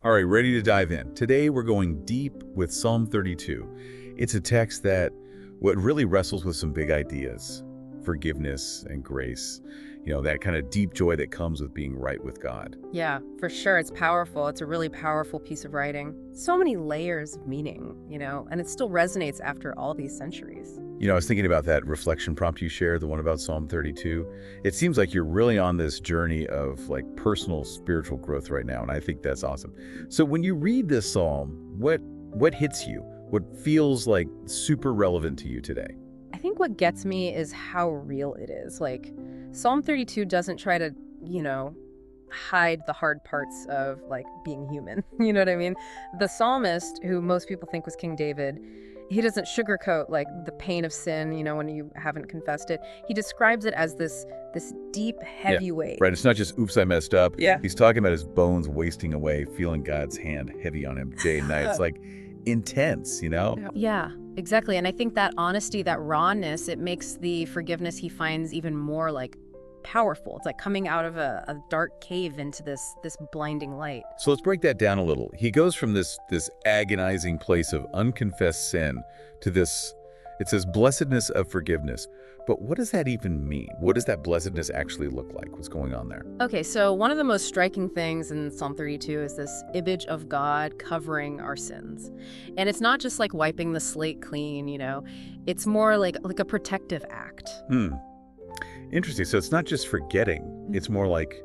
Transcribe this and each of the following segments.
All right, ready to dive in. Today we're going deep with Psalm 32. It's a text that what really wrestles with some big ideas, forgiveness and grace, that kind of deep joy that comes with being right with God. Yeah, for sure. It's powerful. It's a really powerful piece of writing. So many layers of meaning, and it still resonates after all these centuries. I was thinking about that reflection prompt you shared, the one about Psalm 32. It seems like you're really on this journey of like personal spiritual growth right now, and I think that's awesome. So when you read this psalm, what hits you? What feels like super relevant to you today? I think what gets me is how real it is. Like, Psalm 32 doesn't try to, hide the hard parts of like being human. You know what I mean? The psalmist, who most people think was King David, he doesn't sugarcoat like the pain of sin, when you haven't confessed it. He describes it as this deep, Yeah, heavy weight. right. It's not just, oops, I messed up. Yeah. He's talking about his bones wasting away, feeling God's hand heavy on him day and night. It's like intense. Yeah, exactly. And I think that honesty, that rawness, it makes the forgiveness he finds even more like powerful. It's like coming out of a dark cave into this blinding light. So let's break that down a little. He goes from this agonizing place of unconfessed sin to this, it says, blessedness of forgiveness. But what does that even mean? What does that blessedness actually look like? What's going on there? Okay, so one of the most striking things in Psalm 32 is this image of God covering our sins. And it's not just like wiping the slate clean, it's more like a protective act. Interesting. So it's not just forgetting. It's more like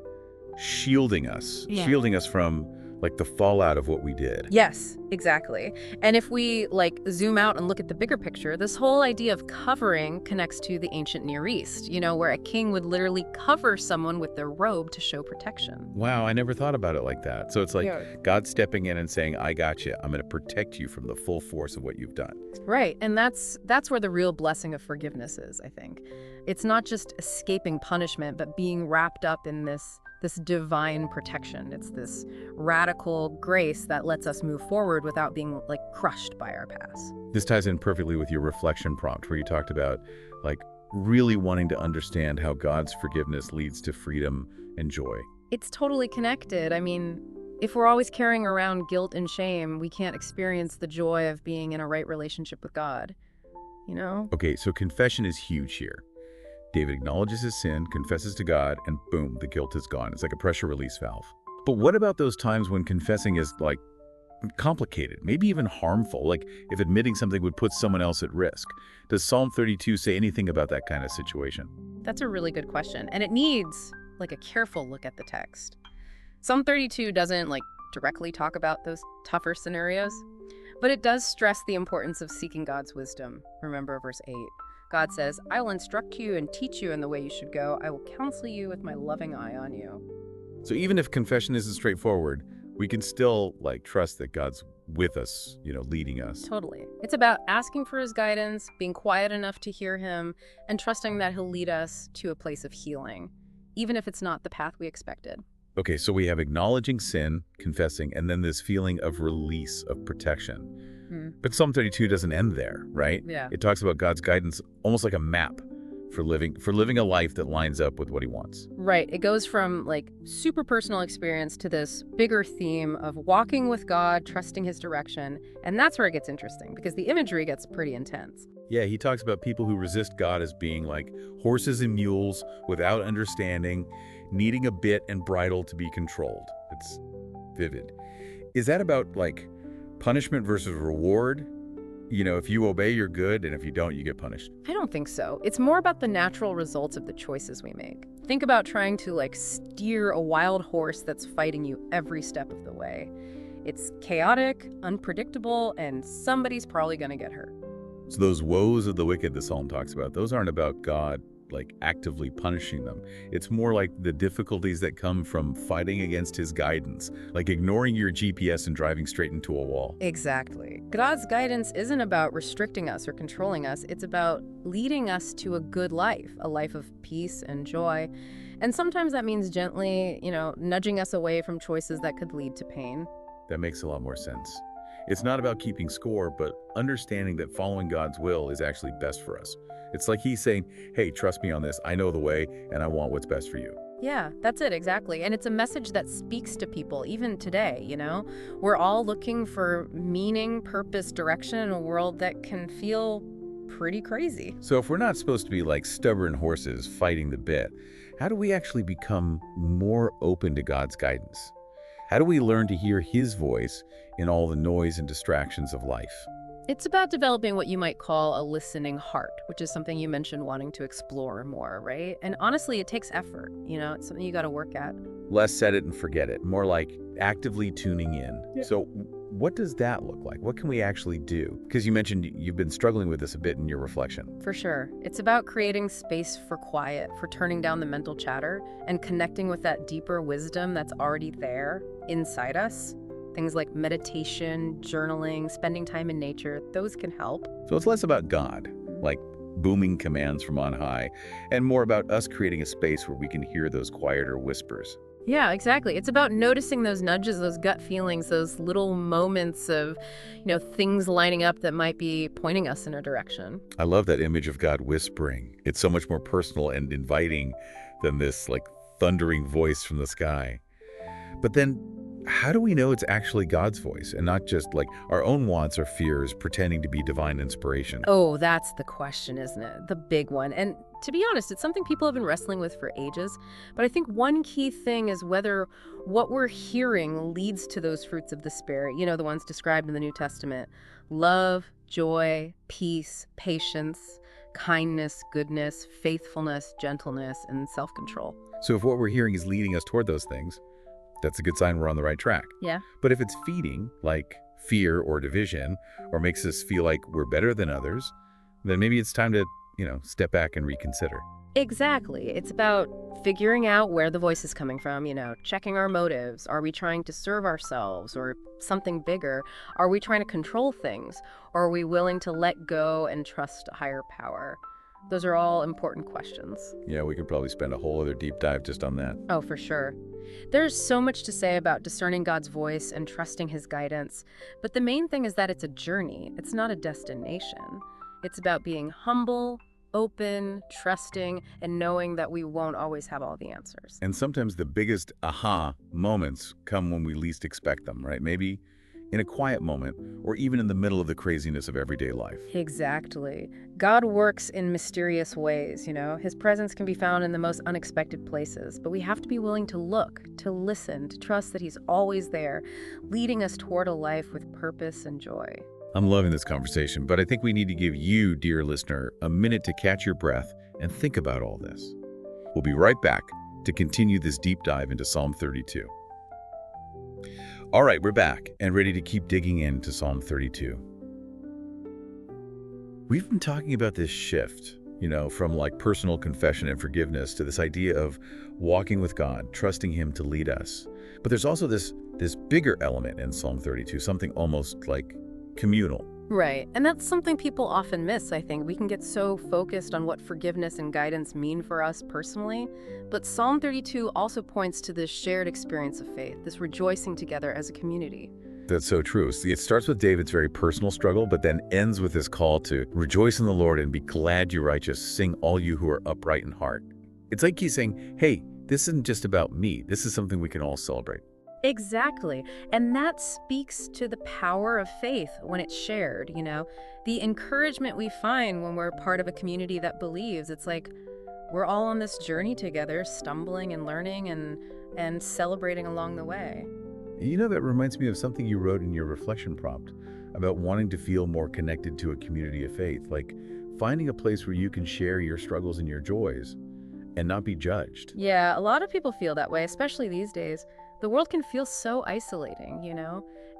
shielding us, Yeah. shielding us from like the fallout of what we did. Yes, exactly. And if we like zoom out and look at the bigger picture, this whole idea of covering connects to the ancient Near East, where a king would literally cover someone with their robe to show protection. Wow, I never thought about it like that. So it's like Yeah. God stepping in and saying, I got you. I'm going to protect you from the full force of what you've done. Right. And that's where the real blessing of forgiveness is, I think. It's not just escaping punishment, but being wrapped up in this divine protection. It's this radical grace that lets us move forward without being like crushed by our past. This ties in perfectly with your reflection prompt where you talked about like really wanting to understand how God's forgiveness leads to freedom and joy. It's totally connected. I mean, if we're always carrying around guilt and shame, we can't experience the joy of being in a right relationship with God, Okay, so confession is huge here. David acknowledges his sin, confesses to God, and boom, the guilt is gone. It's like a pressure release valve. But what about those times when confessing is like complicated, maybe even harmful, like if admitting something would put someone else at risk? Does Psalm 32 say anything about that kind of situation? That's a really good question. And it needs like a careful look at the text. Psalm 32 doesn't like directly talk about those tougher scenarios, but it does stress the importance of seeking God's wisdom. Remember verse 8. God says, I will instruct you and teach you in the way you should go. I will counsel you with my loving eye on you. So even if confession isn't straightforward, we can still like trust that God's with us, leading us. Totally. It's about asking for his guidance, being quiet enough to hear him, and trusting that he'll lead us to a place of healing, even if it's not the path we expected. Okay, so we have acknowledging sin, confessing, and then this feeling of release, of protection. But Psalm 32 doesn't end there, right? Yeah. It talks about God's guidance almost like a map for living a life that lines up with what he wants. Right. It goes from like super personal experience to this bigger theme of walking with God, trusting his direction. And that's where it gets interesting because the imagery gets pretty intense. Yeah, he talks about people who resist God as being like horses and mules without understanding, needing a bit and bridle to be controlled. It's vivid. Is that about like punishment versus reward? If you obey, you're good, and if you don't, you get punished. I don't think so. It's more about the natural results of the choices we make. Think about trying to like steer a wild horse that's fighting you every step of the way. It's chaotic, unpredictable, and somebody's probably going to get hurt. So those woes of the wicked the psalm talks about, those aren't about God like actively punishing them. It's more like the difficulties that come from fighting against his guidance, like ignoring your GPS and driving straight into a wall. Exactly. God's guidance isn't about restricting us or controlling us. It's about leading us to a good life, a life of peace and joy. And sometimes that means gently, nudging us away from choices that could lead to pain. That makes a lot more sense. It's not about keeping score, but understanding that following God's will is actually best for us. It's like he's saying, hey, trust me on this. I know the way, and I want what's best for you. Yeah, that's it, exactly. And it's a message that speaks to people, even today, you know? We're all looking for meaning, purpose, direction in a world that can feel pretty crazy. So if we're not supposed to be like stubborn horses fighting the bit, how do we actually become more open to God's guidance? How do we learn to hear His voice in all the noise and distractions of life? It's about developing what you might call a listening heart, which is something you mentioned wanting to explore more, right? And honestly, it takes effort, you know? It's something you got to work at. Less set it and forget it, more like actively tuning in. Yeah. So what does that look like? What can we actually do? Because you mentioned you've been struggling with this a bit in your reflection. For sure. It's about creating space for quiet, for turning down the mental chatter, and connecting with that deeper wisdom that's already there inside us. Things like meditation, journaling, spending time in nature, those can help. So it's less about God, like booming commands from on high, and more about us creating a space where we can hear those quieter whispers. Yeah, exactly. It's about noticing those nudges, those gut feelings, those little moments of, things lining up that might be pointing us in a direction. I love that image of God whispering. It's so much more personal and inviting than this like thundering voice from the sky. But then how do we know it's actually God's voice and not just like our own wants or fears pretending to be divine inspiration? Oh, that's the question, isn't it? The big one. And to be honest, it's something people have been wrestling with for ages. But I think one key thing is whether what we're hearing leads to those fruits of the Spirit, the ones described in the New Testament: love, joy, peace, patience, kindness, goodness, faithfulness, gentleness, and self-control. So if what we're hearing is leading us toward those things, that's a good sign we're on the right track. Yeah. But if it's feeding, like fear or division, or makes us feel like we're better than others, then maybe it's time to, step back and reconsider. Exactly. It's about figuring out where the voice is coming from, checking our motives. Are we trying to serve ourselves or something bigger? Are we trying to control things? Or are we willing to let go and trust a higher power? Those are all important questions. Yeah, we could probably spend a whole other deep dive just on that. Oh, for sure. There's so much to say about discerning God's voice and trusting His guidance. But the main thing is that it's a journey. It's not a destination. It's about being humble, open, trusting, and knowing that we won't always have all the answers. And sometimes the biggest aha moments come when we least expect them, right? Maybe in a quiet moment, or even in the middle of the craziness of everyday life. Exactly. God works in mysterious ways, His presence can be found in the most unexpected places, but we have to be willing to look, to listen, to trust that He's always there, leading us toward a life with purpose and joy. I'm loving this conversation, but I think we need to give you, dear listener, a minute to catch your breath and think about all this. We'll be right back to continue this deep dive into Psalm 32. All right, we're back and ready to keep digging into Psalm 32. We've been talking about this shift, from like personal confession and forgiveness to this idea of walking with God, trusting Him to lead us. But there's also this bigger element in Psalm 32, something almost like communal. Right. And that's something people often miss, I think. We can get so focused on what forgiveness and guidance mean for us personally. But Psalm 32 also points to this shared experience of faith, this rejoicing together as a community. That's so true. See, it starts with David's very personal struggle, but then ends with his call to rejoice in the Lord and be glad you're righteous. Sing all you who are upright in heart. It's like he's saying, hey, this isn't just about me. This is something we can all celebrate. Exactly. And that speaks to the power of faith when it's shared, The encouragement we find when we're part of a community that believes. It's like we're all on this journey together, stumbling and learning and celebrating along the way. That reminds me of something you wrote in your reflection prompt about wanting to feel more connected to a community of faith, like finding a place where you can share your struggles and your joys and not be judged. Yeah, a lot of people feel that way, especially these days. The world can feel so isolating,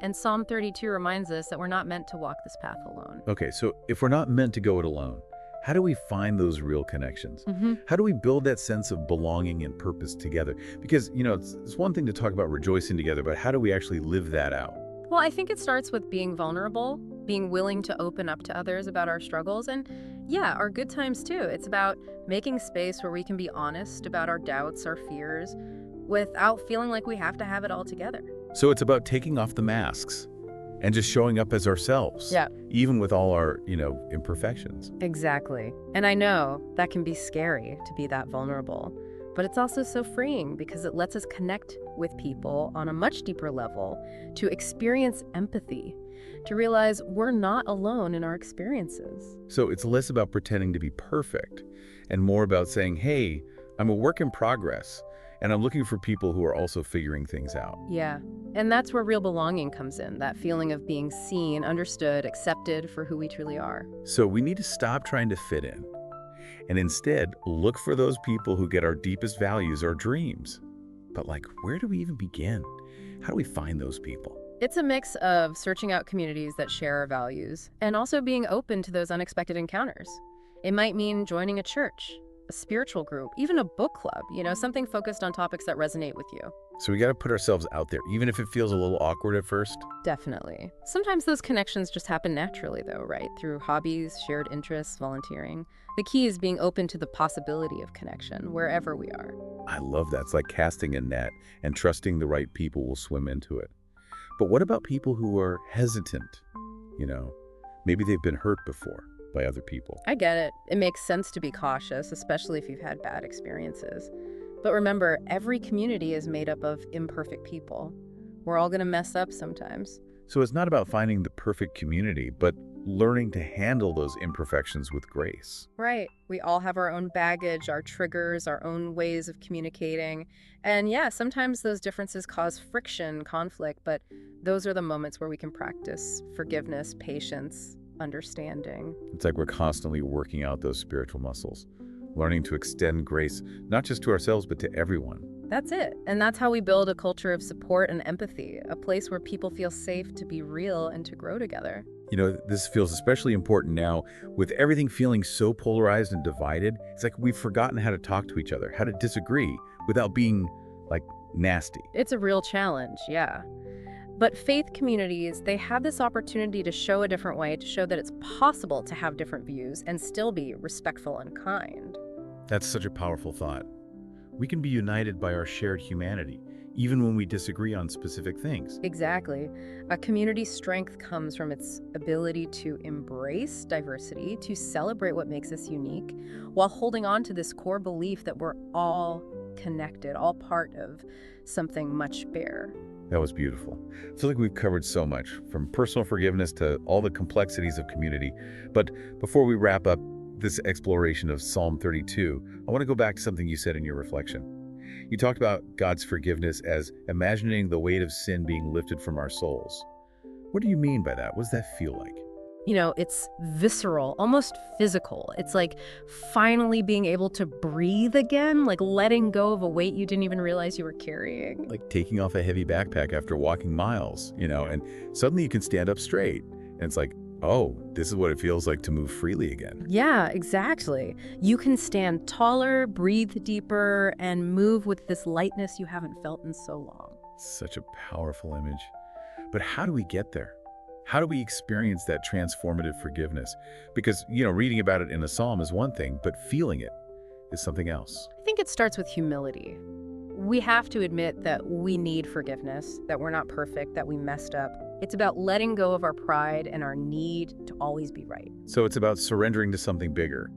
And Psalm 32 reminds us that we're not meant to walk this path alone. Okay, so if we're not meant to go it alone, how do we find those real connections? How do we build that sense of belonging and purpose together? Because, it's one thing to talk about rejoicing together, but how do we actually live that out? Well, I think it starts with being vulnerable, being willing to open up to others about our struggles, and yeah, our good times too. It's about making space where we can be honest about our doubts, our fears, without feeling like we have to have it all together. So it's about taking off the masks and just showing up as ourselves. Yeah. Even with all our, imperfections. Exactly. And I know that can be scary to be that vulnerable. But it's also so freeing because it lets us connect with people on a much deeper level, to experience empathy, to realize we're not alone in our experiences. So it's less about pretending to be perfect and more about saying, hey, I'm a work in progress, and I'm looking for people who are also figuring things out. Yeah. And that's where real belonging comes in, that feeling of being seen, understood, accepted for who we truly are. So we need to stop trying to fit in and instead look for those people who get our deepest values or dreams. But like, where do we even begin? How do we find those people? It's a mix of searching out communities that share our values and also being open to those unexpected encounters. It might mean joining a church, a spiritual group, even a book club, something focused on topics that resonate with you. So we got to put ourselves out there, even if it feels a little awkward at first. Definitely. Sometimes those connections just happen naturally, though, right? Through hobbies, shared interests, volunteering. The key is being open to the possibility of connection wherever we are. I love that. It's like casting a net and trusting the right people will swim into it. But what about people who are hesitant? Maybe they've been hurt before by other people. I get it. It makes sense to be cautious, especially if you've had bad experiences. But remember, every community is made up of imperfect people. We're all going to mess up sometimes. So it's not about finding the perfect community, but learning to handle those imperfections with grace. Right. We all have our own baggage, our triggers, our own ways of communicating. And yeah, sometimes those differences cause friction, conflict, but those are the moments where we can practice forgiveness, patience, understanding. It's like we're constantly working out those spiritual muscles, learning to extend grace, not just to ourselves, but to everyone. That's it. And that's how we build a culture of support and empathy, a place where people feel safe to be real and to grow together. This feels especially important now with everything feeling so polarized and divided. It's like we've forgotten how to talk to each other, how to disagree without being, nasty. It's a real challenge, yeah. But faith communities, they have this opportunity to show a different way, to show that it's possible to have different views and still be respectful and kind. That's such a powerful thought. We can be united by our shared humanity, even when we disagree on specific things. Exactly. A community's strength comes from its ability to embrace diversity, to celebrate what makes us unique, while holding on to this core belief that we're all connected, all part of something much bigger. That was beautiful. I feel like we've covered so much, from personal forgiveness to all the complexities of community. But before we wrap up this exploration of Psalm 32, I want to go back to something you said in your reflection. You talked about God's forgiveness as imagining the weight of sin being lifted from our souls. What do you mean by that? What does that feel like? It's visceral, almost physical. It's like finally being able to breathe again, like letting go of a weight you didn't even realize you were carrying. Like taking off a heavy backpack after walking miles, and suddenly you can stand up straight. And it's like, oh, this is what it feels like to move freely again. Yeah, exactly. You can stand taller, breathe deeper, and move with this lightness you haven't felt in so long. Such a powerful image. But how do we get there? How do we experience that transformative forgiveness? Because, reading about it in a psalm is one thing, but feeling it is something else. I think it starts with humility. We have to admit that we need forgiveness, that we're not perfect, that we messed up. It's about letting go of our pride and our need to always be right. So it's about surrendering to something bigger,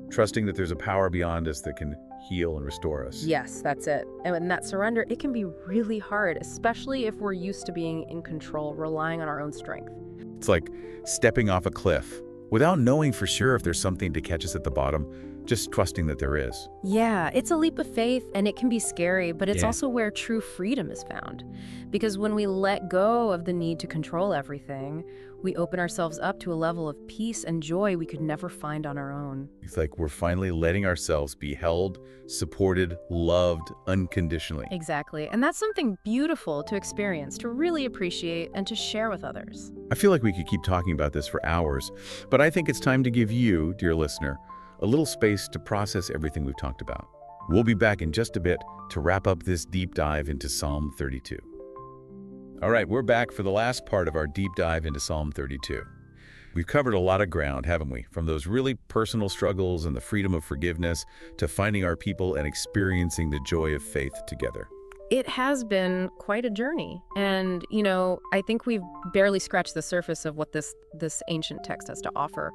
trusting that there's a power beyond us that can heal and restore us. Yes, that's it. And in that surrender, it can be really hard, especially if we're used to being in control, relying on our own strength. It's like stepping off a cliff without knowing for sure if there's something to catch us at the bottom, just trusting that there is. Yeah, it's a leap of faith, and it can be scary, but it's Yeah. also where true freedom is found. Because when we let go of the need to control everything, we open ourselves up to a level of peace and joy we could never find on our own. It's like we're finally letting ourselves be held, supported, loved unconditionally. Exactly. And that's something beautiful to experience, to really appreciate, and to share with others. I feel like we could keep talking about this for hours, but I think it's time to give you, dear listener, a little space to process everything we've talked about. We'll be back in just a bit to wrap up this deep dive into Psalm 32. All right, we're back for the last part of our deep dive into Psalm 32. We've covered a lot of ground, haven't we? From those really personal struggles and the freedom of forgiveness to finding our people and experiencing the joy of faith together. It has been quite a journey. And, I think we've barely scratched the surface of what this ancient text has to offer.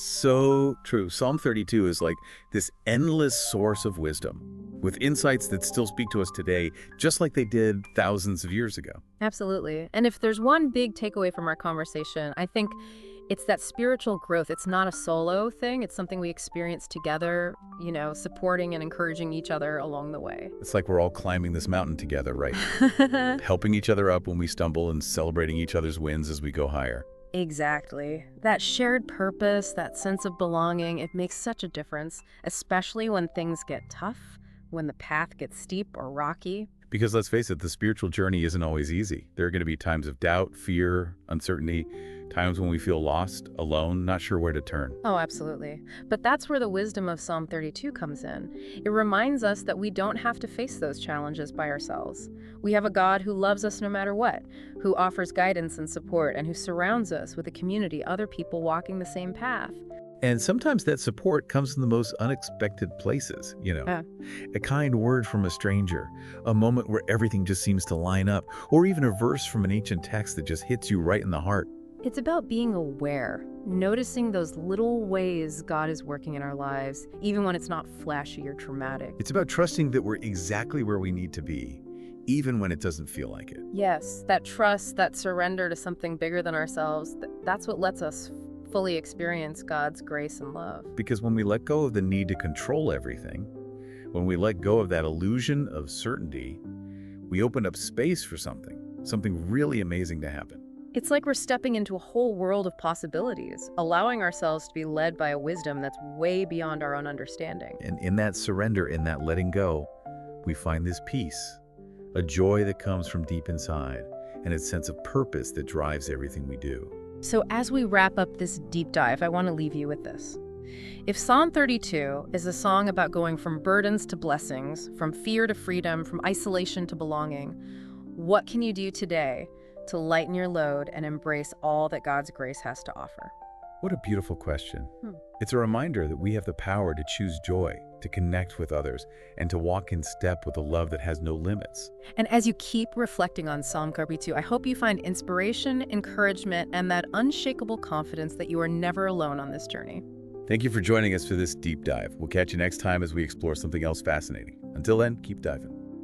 So true. Psalm 32 is like this endless source of wisdom, with insights that still speak to us today, just like they did thousands of years ago. Absolutely. And if there's one big takeaway from our conversation, I think it's that spiritual growth. It's not a solo thing. It's something we experience together, supporting and encouraging each other along the way. It's like we're all climbing this mountain together, right? Helping each other up when we stumble and celebrating each other's wins as we go higher. Exactly. That shared purpose, that sense of belonging, it makes such a difference, especially when things get tough, when the path gets steep or rocky. Because let's face it, the spiritual journey isn't always easy. There are going to be times of doubt, fear, uncertainty, times when we feel lost, alone, not sure where to turn. Oh, absolutely. But that's where the wisdom of Psalm 32 comes in. It reminds us that we don't have to face those challenges by ourselves. We have a God who loves us no matter what, who offers guidance and support, and who surrounds us with a community, other people walking the same path. And sometimes that support comes in the most unexpected places, A kind word from a stranger, a moment where everything just seems to line up, or even a verse from an ancient text that just hits you right in the heart. It's about being aware, noticing those little ways God is working in our lives, even when it's not flashy or dramatic. It's about trusting that we're exactly where we need to be, even when it doesn't feel like it. Yes, that trust, that surrender to something bigger than ourselves, that's what lets us fully experience God's grace and love. Because when we let go of the need to control everything, when we let go of that illusion of certainty, we open up space for something really amazing to happen. It's like we're stepping into a whole world of possibilities, allowing ourselves to be led by a wisdom that's way beyond our own understanding. And in that surrender, in that letting go, we find this peace, a joy that comes from deep inside, and a sense of purpose that drives everything we do. So as we wrap up this deep dive, I want to leave you with this. If Psalm 32 is a song about going from burdens to blessings, from fear to freedom, from isolation to belonging, what can you do today to lighten your load and embrace all that God's grace has to offer? What a beautiful question. It's a reminder that we have the power to choose joy, to connect with others, and to walk in step with a love that has no limits. And as you keep reflecting on Psalm 32, I hope you find inspiration, encouragement, and that unshakable confidence that you are never alone on this journey. Thank you for joining us for this deep dive. We'll catch you next time as we explore something else fascinating. Until then, keep diving.